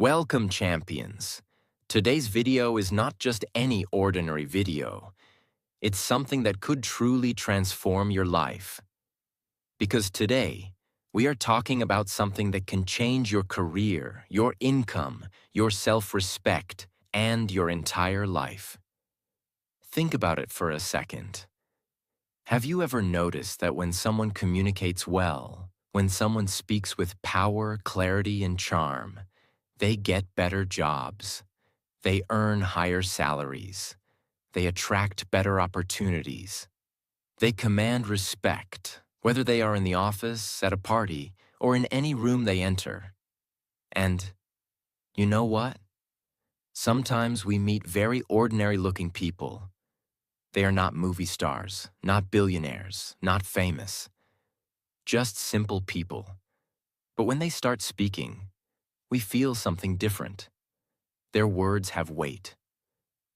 Welcome, champions. Today's video is not just any ordinary video. It's something that could truly transform your life. Because today, we are talking about something that can change your career, your income, your self-respect, and your entire life. Think about it for a second. Have you ever noticed that when someone communicates well, when someone speaks with power, clarity, and charm, they get better jobs, they earn higher salaries, they attract better opportunities, they command respect, whether they are in the office, at a party, or in any room they enter. And you know what? Sometimes we meet very ordinary-looking people. They are not movie stars, not billionaires, not famous, just simple people. But when they start speaking, we feel something different. Their words have weight.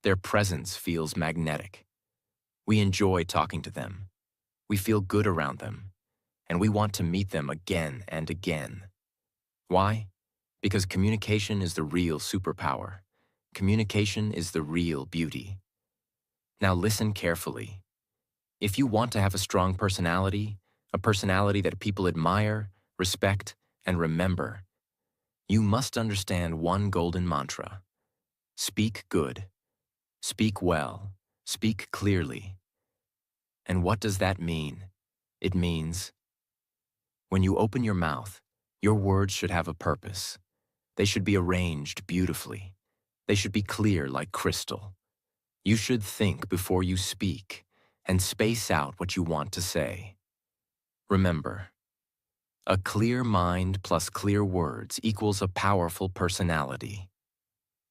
Their presence feels magnetic. We enjoy talking to them. We feel good around them. And we want to meet them again and again. Why? Because communication is the real superpower. Communication is the real beauty. Now listen carefully. If you want to have a strong personality, a personality that people admire, respect, and remember, you must understand one golden mantra. Speak good. Speak well. Speak clearly. And what does that mean? It means when you open your mouth, your words should have a purpose. They should be arranged beautifully. They should be clear like crystal. You should think before you speak and space out what you want to say. Remember, a clear mind plus clear words equals a powerful personality.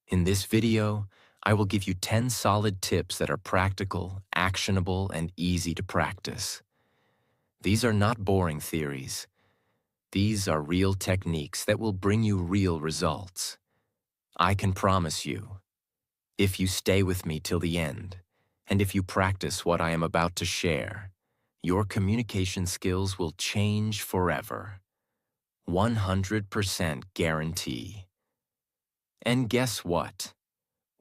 In this video, I will give you 10 solid tips that are practical, actionable, and easy to practice. These are not boring theories. These are real techniques that will bring you real results. I can promise you, if you stay with me till the end, and if you practice what I am about to share, your communication skills will change forever. 100% guarantee. And guess what?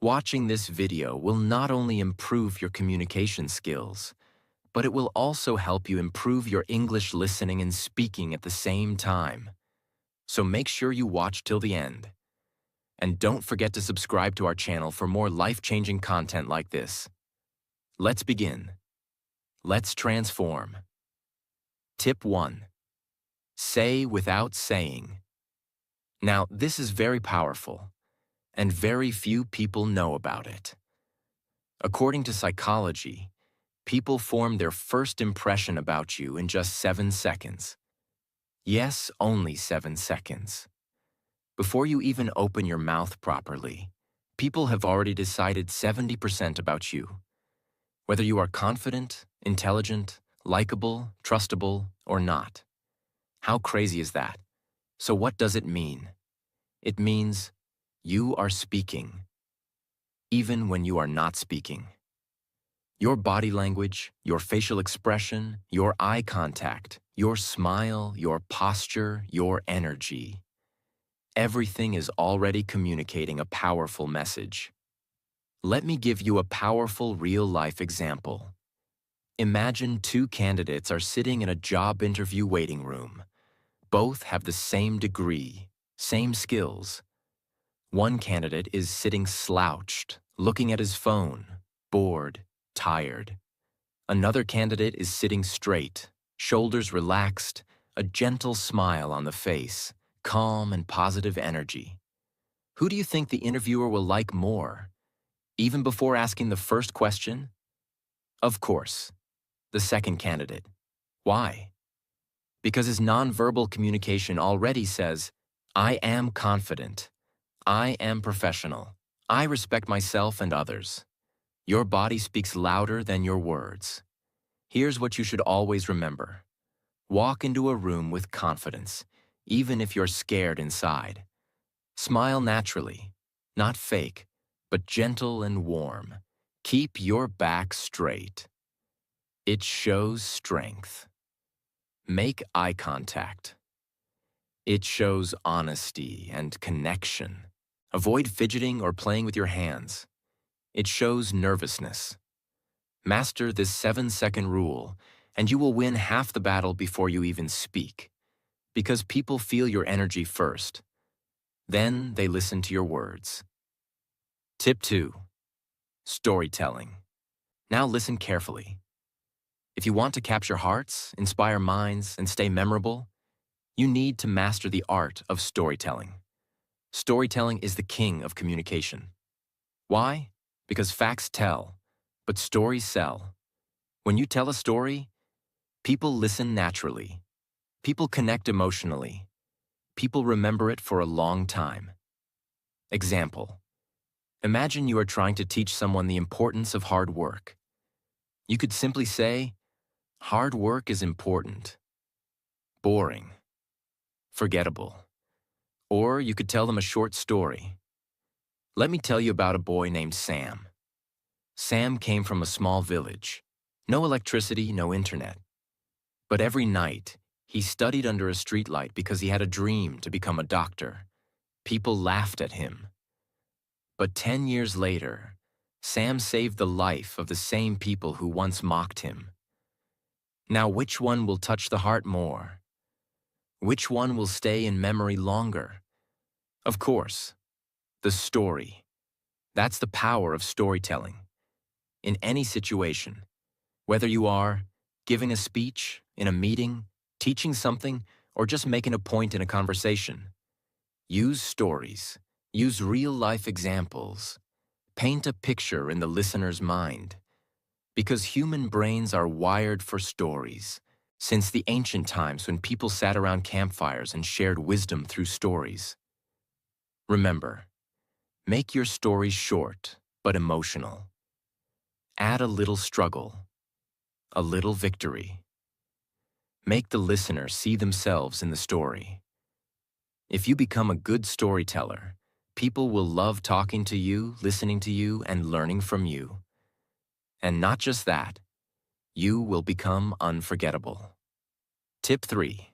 Watching this video will not only improve your communication skills, but it will also help you improve your English listening and speaking at the same time. So make sure you watch till the end. And don't forget to subscribe to our channel for more life-changing content like this. Let's begin. Let's transform. Tip 1. Say without saying. Now, this is very powerful, and very few people know about it. According to psychology, people form their first impression about you in just 7 seconds. Yes, only 7 seconds. Before you even open your mouth properly, people have already decided 70% about you. Whether you are confident, intelligent, likable, trustable, or not. How crazy is that? So what does it mean? It means you are speaking, even when you are not speaking. Your body language, your facial expression, your eye contact, your smile, your posture, your energy. Everything is already communicating a powerful message. Let me give you a powerful real-life example. Imagine 2 candidates are sitting in a job interview waiting room. Both have the same degree, same skills. One candidate is sitting slouched, looking at his phone, bored, tired. Another candidate is sitting straight, shoulders relaxed, a gentle smile on the face, calm and positive energy. Who do you think the interviewer will like more? Even before asking the first question? Of course, the second candidate. Why? Because his nonverbal communication already says, I am confident. I am professional. I respect myself and others. Your body speaks louder than your words. Here's what you should always remember. Walk into a room with confidence, even if you're scared inside. Smile naturally, not fake, but gentle and warm. Keep your back straight. It shows strength. Make eye contact. It shows honesty and connection. Avoid fidgeting or playing with your hands. It shows nervousness. Master this 7-second rule, and you will win half the battle before you even speak. Because people feel your energy first. Then they listen to your words. Tip 2. Storytelling. Now listen carefully. If you want to capture hearts, inspire minds, and stay memorable, you need to master the art of storytelling. Storytelling is the king of communication. Why? Because facts tell, but stories sell. When you tell a story, people listen naturally. People connect emotionally. People remember it for a long time. Example. Imagine you are trying to teach someone the importance of hard work. You could simply say, hard work is important. Boring. Forgettable. Or you could tell them a short story. Let me tell you about a boy named Sam. Sam came from a small village. No electricity, no internet. But every night, he studied under a streetlight because he had a dream to become a doctor. People laughed at him. But 10 years later, Sam saved the life of the same people who once mocked him. Now, which one will touch the heart more? Which one will stay in memory longer? Of course, the story. That's the power of storytelling. In any situation, whether you are giving a speech, in a meeting, teaching something, or just making a point in a conversation, use stories. Use real-life examples. Paint a picture in the listener's mind. Because human brains are wired for stories. Since the ancient times when people sat around campfires and shared wisdom through stories. Remember, make your stories short but emotional. Add a little struggle, a little victory. Make the listener see themselves in the story. If you become a good storyteller, people will love talking to you, listening to you, and learning from you. And not just that, you will become unforgettable. Tip 3.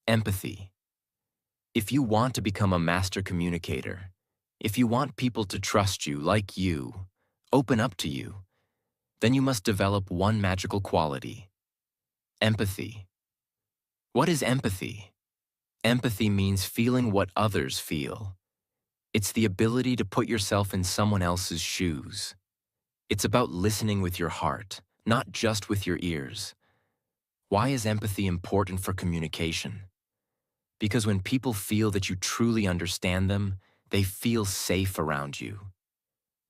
Empathy. If you want to become a master communicator, if you want people to trust you like you, open up to you, then you must develop one magical quality: empathy. What is empathy? Empathy means feeling what others feel. It's the ability to put yourself in someone else's shoes. It's about listening with your heart, not just with your ears. Why is empathy important for communication? Because when people feel that you truly understand them, they feel safe around you.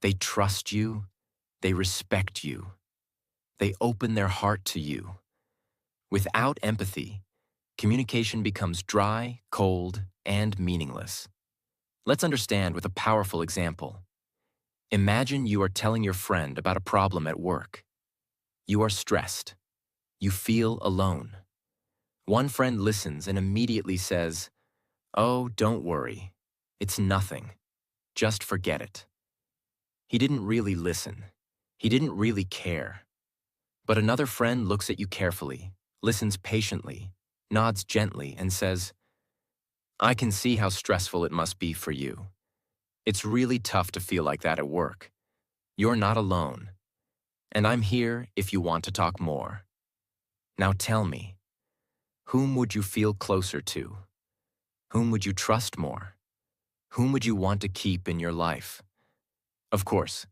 They trust you. They respect you. They open their heart to you. Without empathy, communication becomes dry, cold, and meaningless. Let's understand with a powerful example. Imagine you are telling your friend about a problem at work. You are stressed. You feel alone. One friend listens and immediately says, "Oh, don't worry. It's nothing. Just forget it." He didn't really listen. He didn't really care. But another friend looks at you carefully, listens patiently, nods gently, and says, "I can see how stressful it must be for you. It's really tough to feel like that at work. You're not alone. And I'm here if you want to talk more. Now tell me, whom would you feel closer to? Whom would you trust more? Whom would you want to keep in your life?" Of course,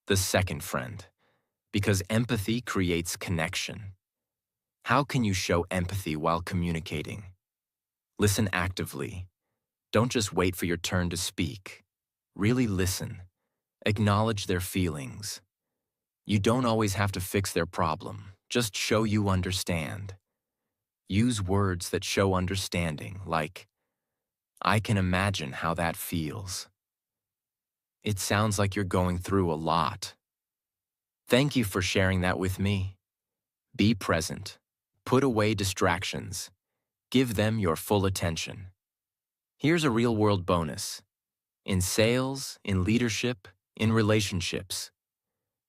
the second friend, because empathy creates connection. How can you show empathy while communicating? Listen actively. Don't just wait for your turn to speak. Really listen. Acknowledge their feelings. You don't always have to fix their problem. Just show you understand. Use words that show understanding, like, "I can imagine how that feels. It sounds like you're going through a lot. Thank you for sharing that with me." Be present. Put away distractions. Give them your full attention. Here's a real-world bonus. In sales, in leadership, in relationships,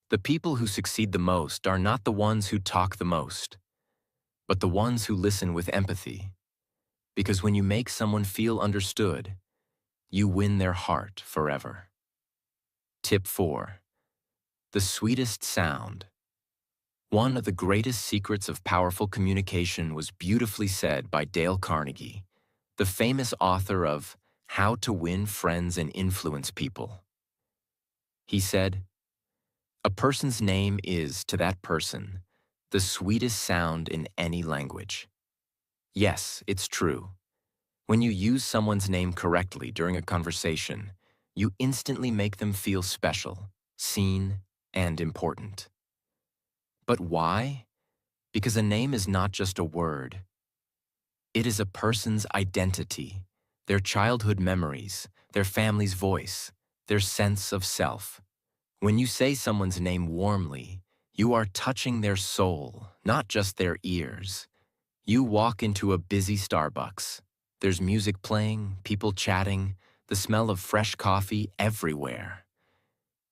the people who succeed the most are not the ones who talk the most, but the ones who listen with empathy. Because when you make someone feel understood, you win their heart forever. Tip 4. The sweetest sound. One of the greatest secrets of powerful communication was beautifully said by Dale Carnegie, the famous author of How to Win Friends and Influence People. He said, "A person's name is, to that person, the sweetest sound in any language." Yes, it's true. When you use someone's name correctly during a conversation, you instantly make them feel special, seen, and important. But why? Because a name is not just a word. It is a person's identity, their childhood memories, their family's voice, their sense of self. When you say someone's name warmly, you are touching their soul, not just their ears. You walk into a busy Starbucks. There's music playing, people chatting, the smell of fresh coffee everywhere.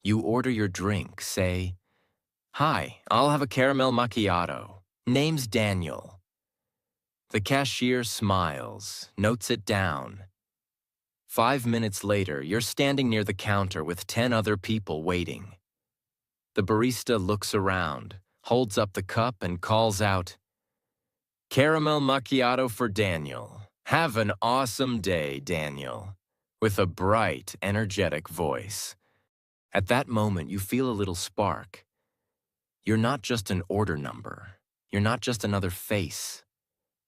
You order your drink, say, "Hi, I'll have a caramel macchiato. Name's Daniel." The cashier smiles, notes it down. 5 minutes later, you're standing near the counter with 10 other people waiting. The barista looks around, holds up the cup, and calls out, "Caramel macchiato for Daniel. Have an awesome day, Daniel," with a bright, energetic voice. At that moment, you feel a little spark. You're not just an order number. You're not just another face.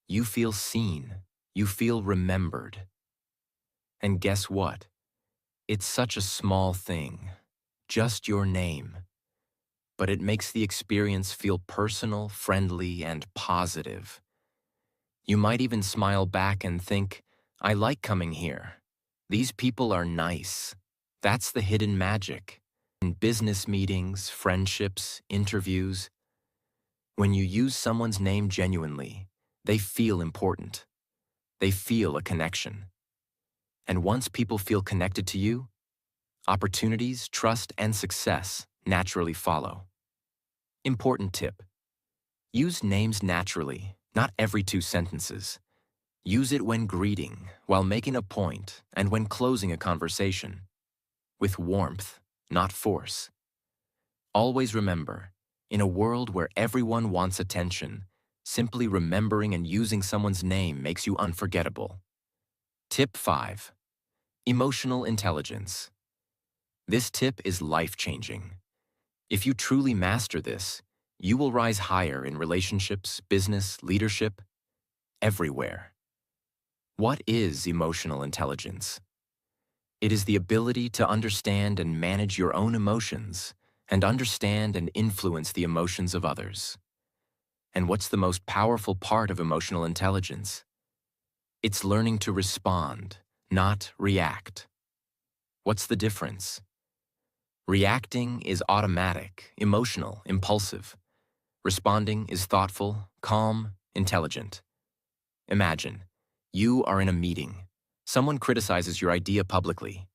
You feel seen. You feel remembered. And guess what? It's such a small thing. Just your name. But it makes the experience feel personal, friendly, and positive. You might even smile back and think, "I like coming here. These people are nice." That's the hidden magic. In business meetings, friendships, interviews, when you use someone's name genuinely, they feel important. They feel a connection. And once people feel connected to you, opportunities, trust, and success naturally follow. Important tip: use names naturally, not every 2 sentences. Use it when greeting, while making a point, and when closing a conversation. With warmth, not force. Always remember, in a world where everyone wants attention, simply remembering and using someone's name makes you unforgettable. Tip 5. Emotional intelligence. This tip is life-changing. If you truly master this, you will rise higher in relationships, business, leadership, everywhere. What is emotional intelligence? It is the ability to understand and manage your own emotions, and understand and influence the emotions of others. And what's the most powerful part of emotional intelligence? It's learning to respond, not react. What's the difference? Reacting is automatic, emotional, impulsive. Responding is thoughtful, calm, intelligent. Imagine, you are in a meeting. Someone criticizes your idea publicly.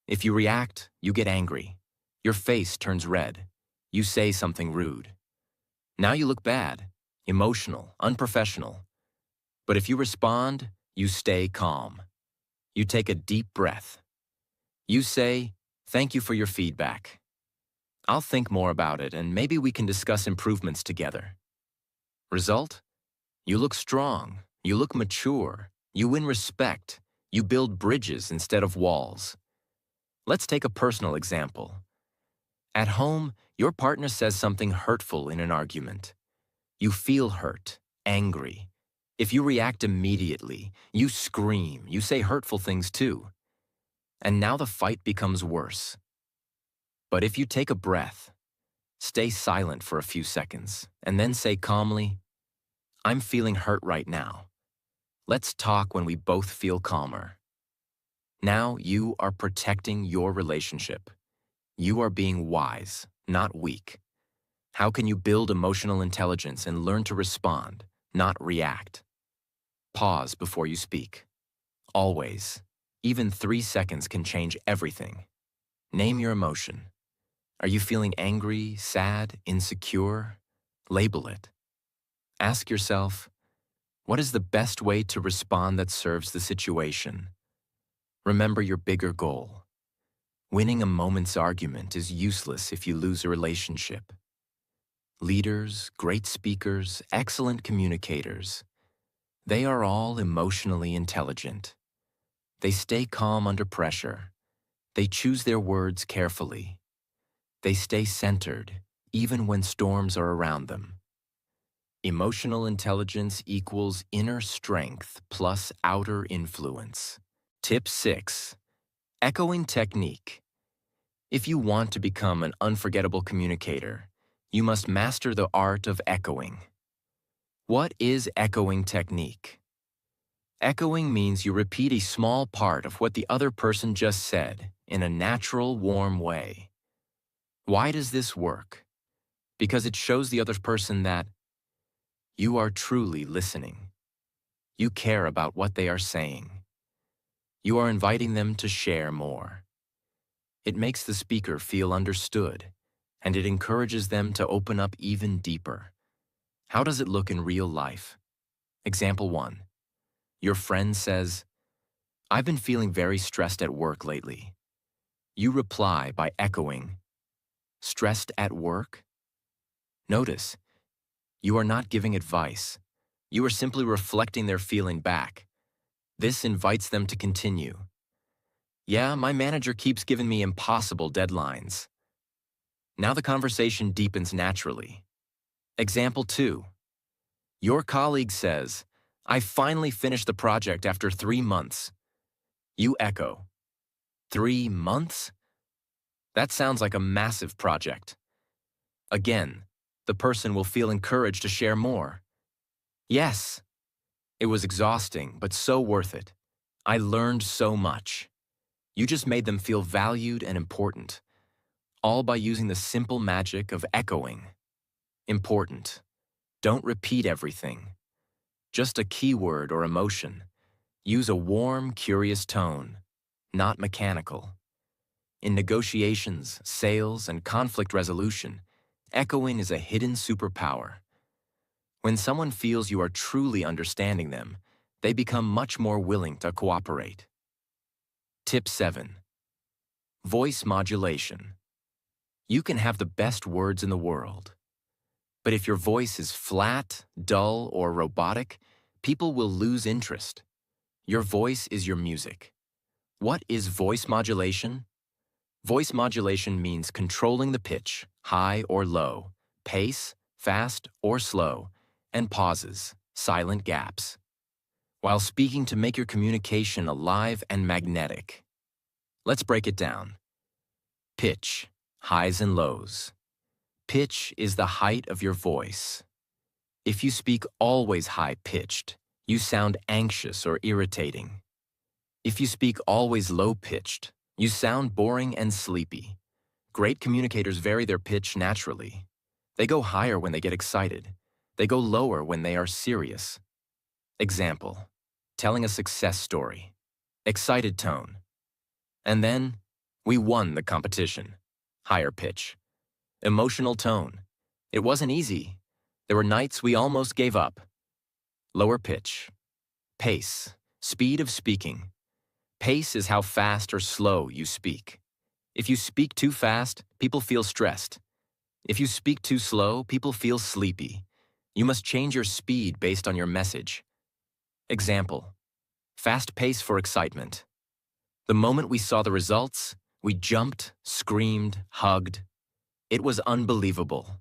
If you react, you get angry. Your face turns red. You say something rude. Now you look bad, emotional, unprofessional. But if you respond, you stay calm. You take a deep breath. You say, "Thank you for your feedback. I'll think more about it, and maybe we can discuss improvements together." Result? You look strong. You look mature. You win respect. You build bridges instead of walls. Let's take a personal example. At home, your partner says something hurtful in an argument. You feel hurt, angry. If you react immediately, you scream, you say hurtful things too. And now the fight becomes worse. But if you take a breath, stay silent for a few seconds, and then say calmly, "I'm feeling hurt right now. Let's talk when we both feel calmer." Now you are protecting your relationship. You are being wise, not weak. How can you build emotional intelligence and learn to respond, not react? Pause before you speak. Always. Even 3 seconds can change everything. Name your emotion. Are you feeling angry, sad, insecure? Label it. Ask yourself, what is the best way to respond that serves the situation? Remember your bigger goal. Winning a moment's argument is useless if you lose a relationship. Leaders, great speakers, excellent communicators, they are all emotionally intelligent. They stay calm under pressure. They choose their words carefully. They stay centered, even when storms are around them. Emotional intelligence equals inner strength plus outer influence. Tip 6. Echoing technique. If you want to become an unforgettable communicator, you must master the art of echoing. What is echoing technique? Echoing means you repeat a small part of what the other person just said in a natural, warm way. Why does this work? Because it shows the other person that you are truly listening. You care about what they are saying. You are inviting them to share more. It makes the speaker feel understood, and it encourages them to open up even deeper. How does it look in real life? Example 1. Your friend says, "I've been feeling very stressed at work lately." You reply by echoing, "Stressed at work?" Notice, you are not giving advice. You are simply reflecting their feeling back. This invites them to continue. "Yeah, my manager keeps giving me impossible deadlines." Now the conversation deepens naturally. Example 2. Your colleague says, "I finally finished the project after 3 months." You echo, "3 months? That sounds like a massive project." Again, the person will feel encouraged to share more. "Yes, it was exhausting, but so worth it. I learned so much." You just made them feel valued and important, all by using the simple magic of echoing. Important. Don't repeat everything. Just a keyword or emotion. Use a warm, curious tone, not mechanical. In negotiations, sales, and conflict resolution, echoing is a hidden superpower. When someone feels you are truly understanding them, they become much more willing to cooperate. Tip 7. Voice modulation. You can have the best words in the world, but if your voice is flat, dull, or robotic, people will lose interest. Your voice is your music. What is voice modulation? Voice modulation means controlling the pitch, high or low, pace, fast or slow, and pauses, silent gaps, while speaking to make your communication alive and magnetic. Let's break it down. Pitch, highs and lows. Pitch is the height of your voice. If you speak always high-pitched, you sound anxious or irritating. If you speak always low-pitched, you sound boring and sleepy. Great communicators vary their pitch naturally. They go higher when they get excited. They go lower when they are serious. Example, telling a success story. Excited tone. And then, "We won the competition." Higher pitch. Emotional tone. "It wasn't easy. There were nights we almost gave up." Lower pitch. Pace. Speed of speaking. Pace is how fast or slow you speak. If you speak too fast, people feel stressed. If you speak too slow, people feel sleepy. You must change your speed based on your message. Example, fast pace for excitement. The moment we saw the results, we jumped, screamed, hugged. It was unbelievable.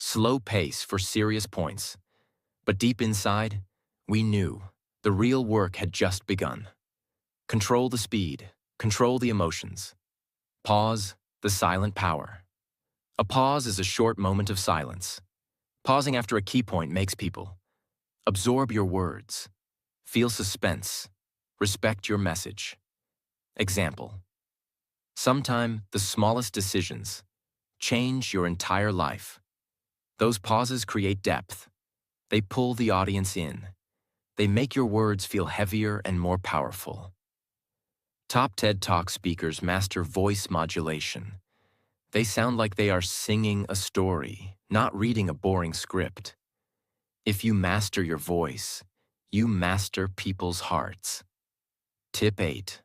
Slow pace for serious points. But deep inside, we knew the real work had just begun. Control the speed, control the emotions. Pause, the silent power. A pause is a short moment of silence. Pausing after a key point makes people absorb your words, feel suspense, respect your message. Example, sometime the smallest decisions change your entire life. Those pauses create depth. They pull the audience in. They make your words feel heavier and more powerful. Top TED Talk speakers master voice modulation. They sound like they are singing a story, not reading a boring script. If you master your voice, you master people's hearts. Tip 8.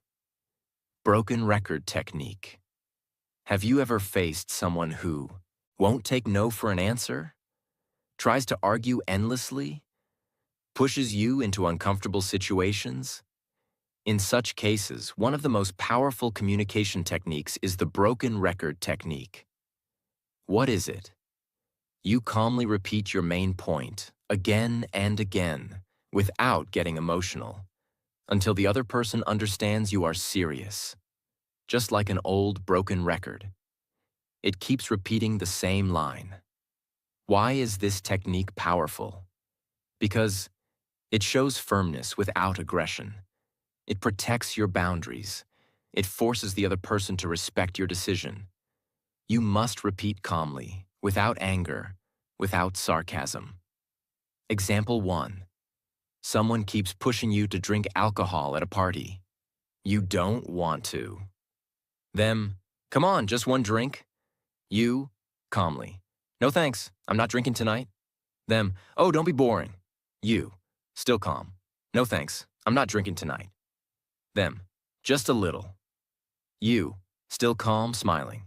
Broken record technique. Have you ever faced someone who won't take no for an answer, tries to argue endlessly, pushes you into uncomfortable situations? In such cases, one of the most powerful communication techniques is the broken record technique. What is it? You calmly repeat your main point again and again without getting emotional until the other person understands you are serious. Just like an old broken record, it keeps repeating the same line. Why is this technique powerful? Because it shows firmness without aggression. It protects your boundaries. It forces the other person to respect your decision. You must repeat calmly, without anger, without sarcasm. Example 1. Someone keeps pushing you to drink alcohol at a party. You don't want to. Them, come on, just one drink. You, calmly, no thanks, I'm not drinking tonight. Them, oh, don't be boring. You, still calm, no thanks, I'm not drinking tonight. Them, just a little. You, still calm, smiling.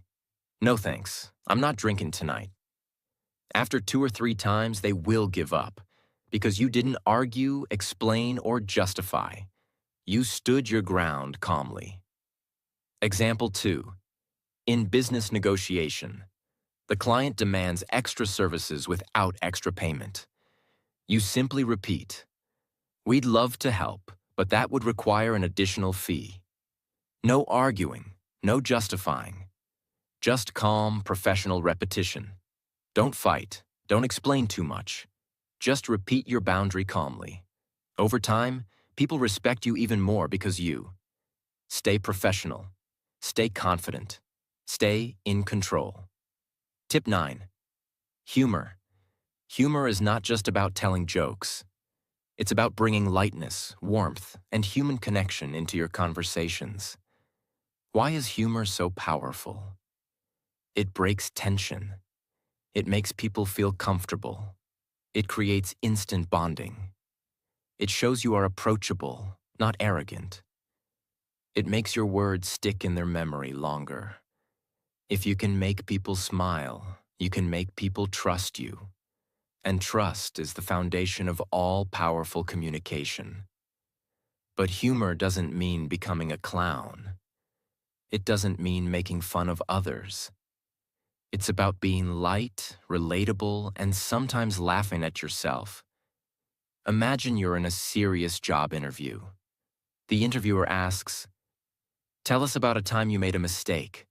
No thanks, I'm not drinking tonight. After 2 or 3 times, they will give up because you didn't argue, explain, or justify. You stood your ground calmly. Example 2. In business negotiation, the client demands extra services without extra payment. You simply repeat, "We'd love to help, but that would require an additional fee." No arguing, no justifying. Just calm, professional repetition. Don't fight, don't explain too much. Just repeat your boundary calmly. Over time, people respect you even more because you stay professional, stay confident, stay in control. Tip 9. Humor. Humor is not just about telling jokes. It's about bringing lightness, warmth, and human connection into your conversations. Why is humor so powerful? It breaks tension. It makes people feel comfortable. It creates instant bonding. It shows you are approachable, not arrogant. It makes your words stick in their memory longer. If you can make people smile, you can make people trust you. And trust is the foundation of all powerful communication. But humor doesn't mean becoming a clown. It doesn't mean making fun of others. It's about being light, relatable, and sometimes laughing at yourself. Imagine you're in a serious job interview. The interviewer asks, "Tell us about a time you made a mistake."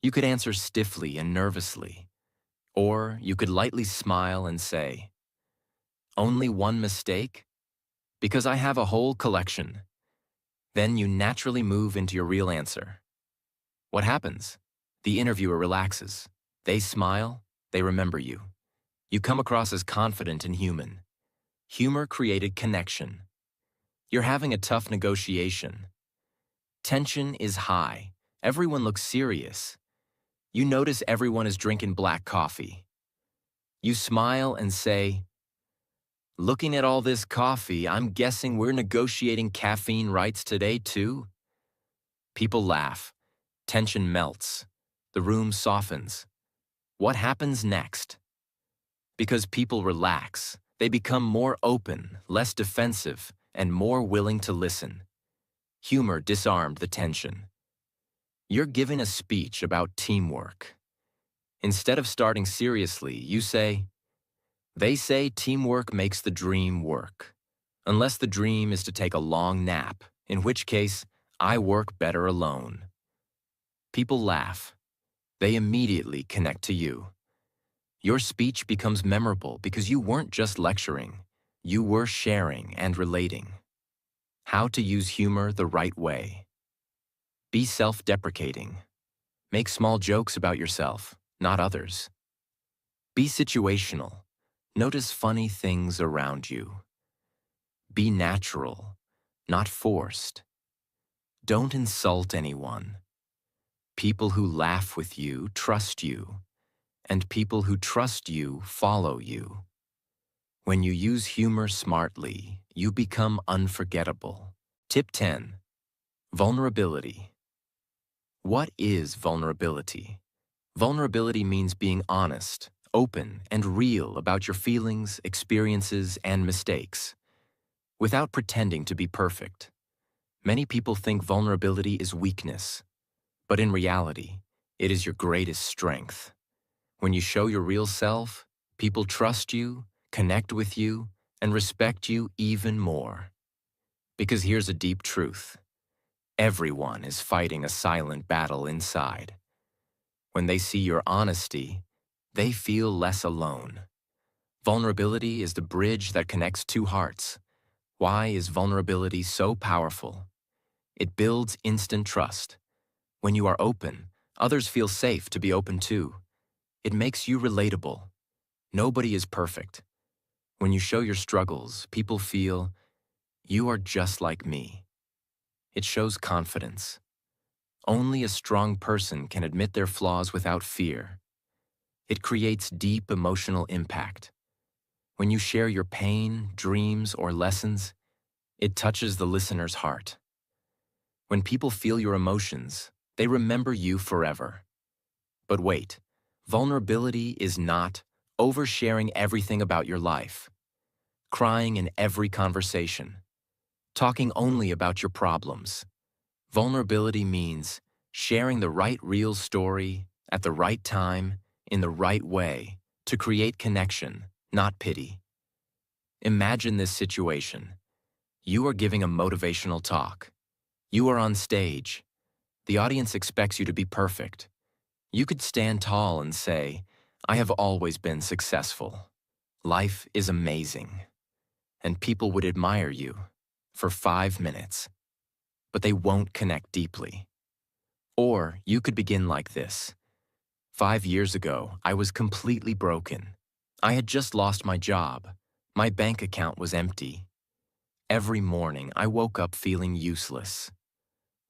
You could answer stiffly and nervously, or you could lightly smile and say, "Only one mistake? Because I have a whole collection." Then you naturally move into your real answer. What happens? The interviewer relaxes. They smile, they remember you. You come across as confident and human. Humor created connection. You're having a tough negotiation. Tension is high. Everyone looks serious. You notice everyone is drinking black coffee. You smile and say, "Looking at all this coffee, I'm guessing we're negotiating caffeine rights today too?" People laugh. Tension melts. The room softens. What happens next? Because people relax, they become more open, less defensive, and more willing to listen. Humor disarmed the tension. You're giving a speech about teamwork. Instead of starting seriously, you say, "They say teamwork makes the dream work. Unless the dream is to take a long nap, in which case, I work better alone." People laugh. They immediately connect to you. Your speech becomes memorable because you weren't just lecturing. You were sharing and relating. How to use humor the right way. Be self-deprecating. Make small jokes about yourself, not others. Be situational. Notice funny things around you. Be natural, not forced. Don't insult anyone. People who laugh with you trust you, and people who trust you follow you. When you use humor smartly, you become unforgettable. Tip 10. Vulnerability. What is vulnerability? Vulnerability means being honest, open, and real about your feelings, experiences, and mistakes, without pretending to be perfect. Many people think vulnerability is weakness, but in reality, it is your greatest strength. When you show your real self, people trust you, connect with you, and respect you even more. Because here's a deep truth. Everyone is fighting a silent battle inside. When they see your honesty, they feel less alone. Vulnerability is the bridge that connects two hearts. Why is vulnerability so powerful? It builds instant trust. When you are open, others feel safe to be open too. It makes you relatable. Nobody is perfect. When you show your struggles, people feel, you are just like me. It shows confidence. Only a strong person can admit their flaws without fear. It creates deep emotional impact. When you share your pain, dreams, or lessons, it touches the listener's heart. When people feel your emotions, they remember you forever. But wait, vulnerability is not oversharing everything about your life, crying in every conversation, talking only about your problems. Vulnerability means sharing the right real story at the right time, in the right way, to create connection, not pity. Imagine this situation. You are giving a motivational talk. You are on stage. The audience expects you to be perfect. You could stand tall and say, I have always been successful. Life is amazing. And people would admire you for 5 minutes, but they won't connect deeply. Or you could begin like this. 5 years ago, I was completely broken. I had just lost my job. My bank account was empty. Every morning, I woke up feeling useless.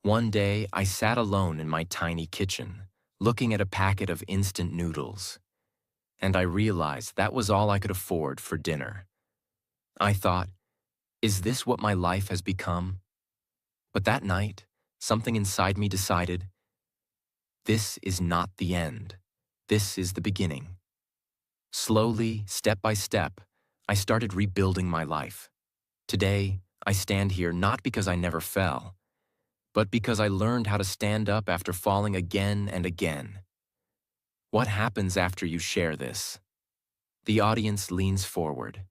One day, I sat alone in my tiny kitchen, looking at a packet of instant noodles. And I realized that was all I could afford for dinner. I thought, is this what my life has become? But that night, something inside me decided, this is not the end. This is the beginning. Slowly, step by step, I started rebuilding my life. Today, I stand here not because I never fell, but because I learned how to stand up after falling again and again. What happens after you share this? The audience leans forward.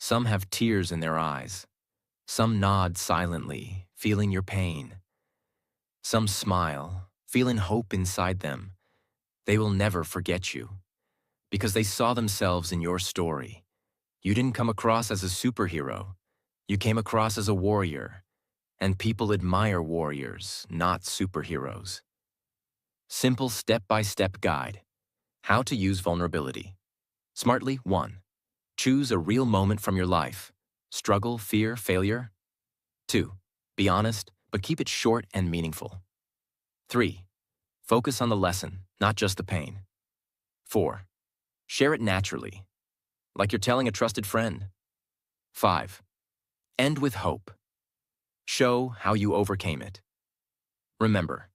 Some have tears in their eyes. Some nod silently, feeling your pain. Some smile, feeling hope inside them. They will never forget you, because they saw themselves in your story. You didn't come across as a superhero. You came across as a warrior, and people admire warriors, not superheroes. Simple step-by-step guide. How to use vulnerability. Smartly, 1. Choose a real moment from your life. Struggle, fear, failure. 2. Be honest, but keep it short and meaningful. 3. Focus on the lesson, not just the pain. 4. Share it naturally, like you're telling a trusted friend. 5. End with hope. Show how you overcame it. Remember,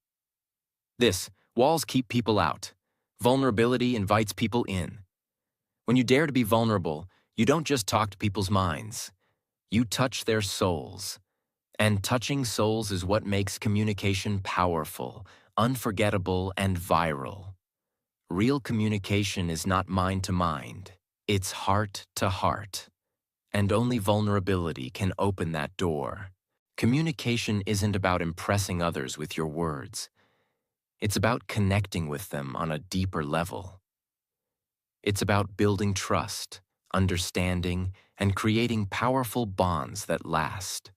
walls keep people out. Vulnerability invites people in. When you dare to be vulnerable, you don't just talk to people's minds. You touch their souls. And touching souls is what makes communication powerful, unforgettable, and viral. Real communication is not mind to mind. It's heart to heart. And only vulnerability can open that door. Communication isn't about impressing others with your words. It's about connecting with them on a deeper level. It's about building trust, understanding, and creating powerful bonds that last.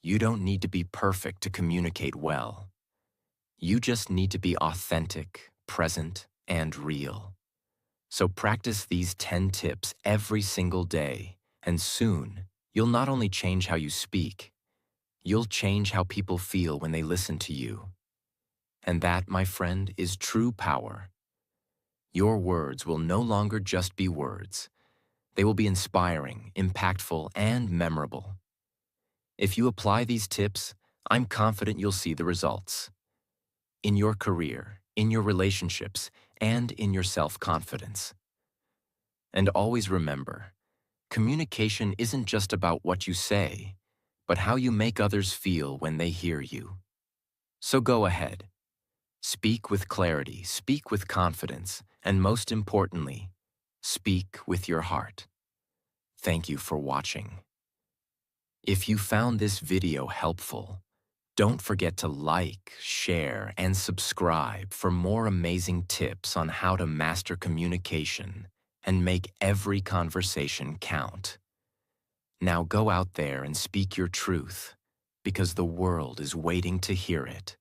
You don't need to be perfect to communicate well. You just need to be authentic, present, and real. So practice these 10 tips every single day, and soon, you'll not only change how you speak, you'll change how people feel when they listen to you. And that, my friend, is true power. Your words will no longer just be words. They will be inspiring, impactful, and memorable. If you apply these tips, I'm confident you'll see the results. in your career, in your relationships, and in your self-confidence. And always remember, communication isn't just about what you say, but how you make others feel when they hear you. So go ahead. Speak with clarity, speak with confidence, and most importantly, speak with your heart. Thank you for watching. If you found this video helpful, don't forget to like, share, and subscribe for more amazing tips on how to master communication and make every conversation count. Now go out there and speak your truth, because the world is waiting to hear it.